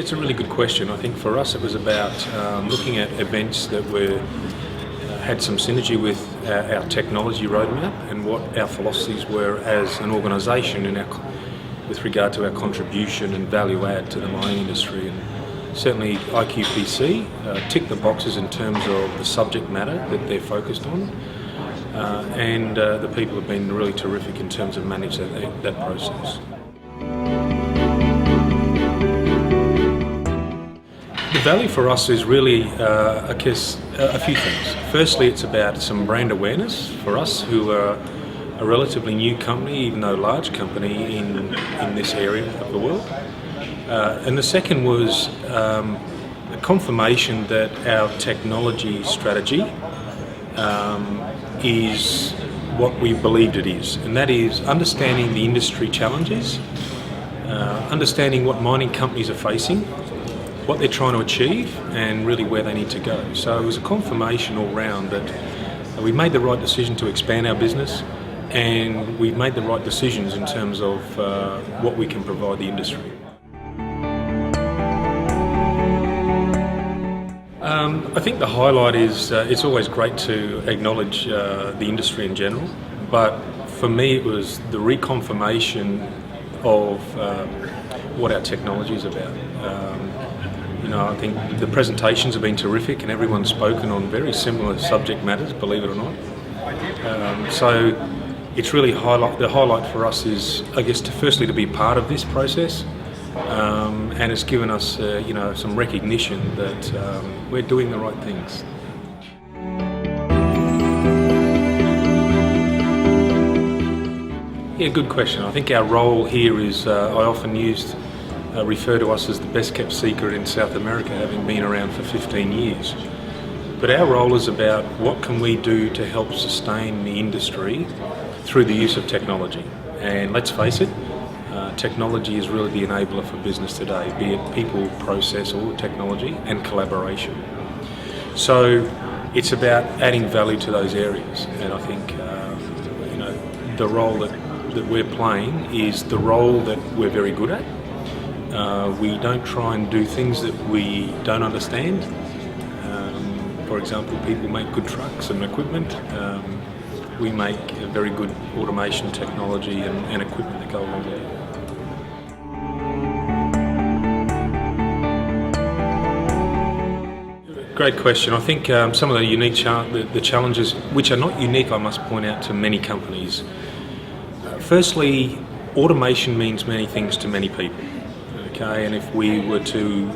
it's a really good question. I think for us it was about looking at events that had some synergy with our technology roadmap and what our philosophies were as an organisation with regard to our contribution and value add to the mining industry. And certainly IQPC ticked the boxes in terms of the subject matter that they're focused on, and the people have been really terrific in terms of managing that process. The value for us is really, I guess, a few things. Firstly, it's about some brand awareness for us, who are a relatively new company, even though a large company in this area of the world. And the second was a confirmation that our technology strategy is what we believed it is, and that is understanding the industry challenges, understanding what mining companies are facing, what they're trying to achieve, and really where they need to go. So it was a confirmation all round that we made the right decision to expand our business, and we've made the right decisions in terms of what we can provide the industry. I think the highlight is it's always great to acknowledge the industry in general, but for me it was the reconfirmation of what our technology is about. I think the presentations have been terrific and everyone's spoken on very similar subject matters, believe it or not. So it's really the highlight for us is, I guess, firstly to be part of this process, and it's given us some recognition that we're doing the right things. Yeah, good question. I think our role here is, I often refer to us as the best kept secret in South America, having been around for 15 years. But our role is about what can we do to help sustain the industry through the use of technology. And let's face it, technology is really the enabler for business today, be it people, process, or technology, and collaboration. So it's about adding value to those areas, and I think the role that we're playing is the role that we're very good at. We don't try and do things that we don't understand. For example, people make good trucks and equipment. We make a very good automation technology and equipment that go along with it. Great question. I think some of the unique the challenges, which are not unique, I must point out, to many companies. Firstly, automation means many things to many people. Okay, and if we were to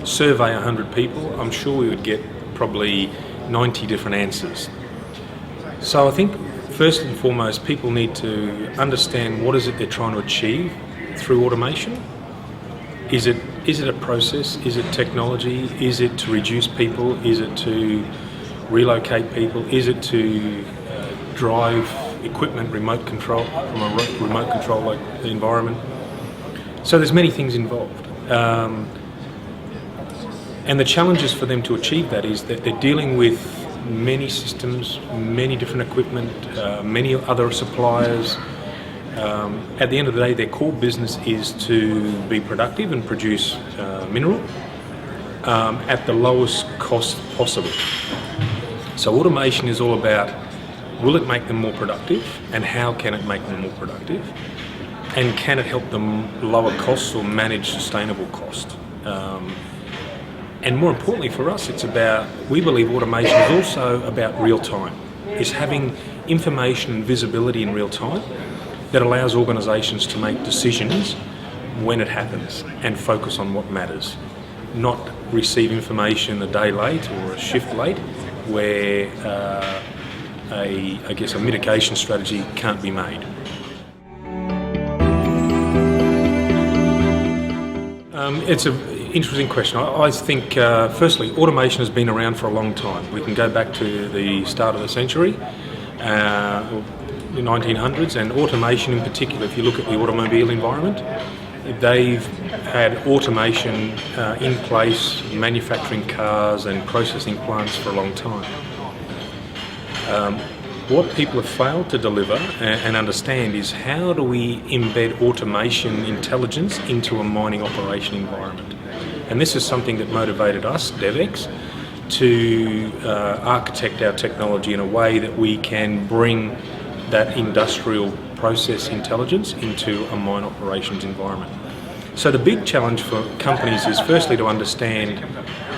survey 100 people, I'm sure we would get probably 90 different answers. So I think first and foremost, people need to understand what is it they're trying to achieve through automation. Is it a process? Is it technology? Is it to reduce people? Is it to relocate people? Is it to drive equipment remote control from a remote control like the environment? So there's many things involved. And the challenges for them to achieve that is that they're dealing with many systems, many different equipment, many other suppliers. At the end of the day, their core business is to be productive and produce mineral at the lowest cost possible. So automation is all about, will it make them more productive, and how can it make them more productive? And can it help them lower costs or manage sustainable cost? And more importantly for us, we believe automation is also about real time. It's having information and visibility in real time that allows organisations to make decisions when it happens and focus on what matters. Not receive information a day late or a shift late where a mitigation strategy can't be made. It's an interesting question. I think, firstly, automation has been around for a long time. We can go back to the start of the century, the 1900s, and automation in particular, if you look at the automobile environment, they've had automation in place, manufacturing cars and processing plants for a long time. What people have failed to deliver and understand is, how do we embed automation intelligence into a mining operation environment? And this is something that motivated us, Devex, to architect our technology in a way that we can bring that industrial process intelligence into a mine operations environment. So the big challenge for companies is firstly to understand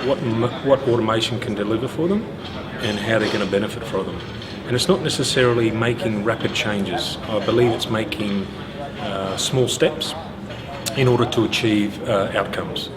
what automation can deliver for them and how they're going to benefit from them. And it's not necessarily making rapid changes. I believe it's making small steps in order to achieve outcomes.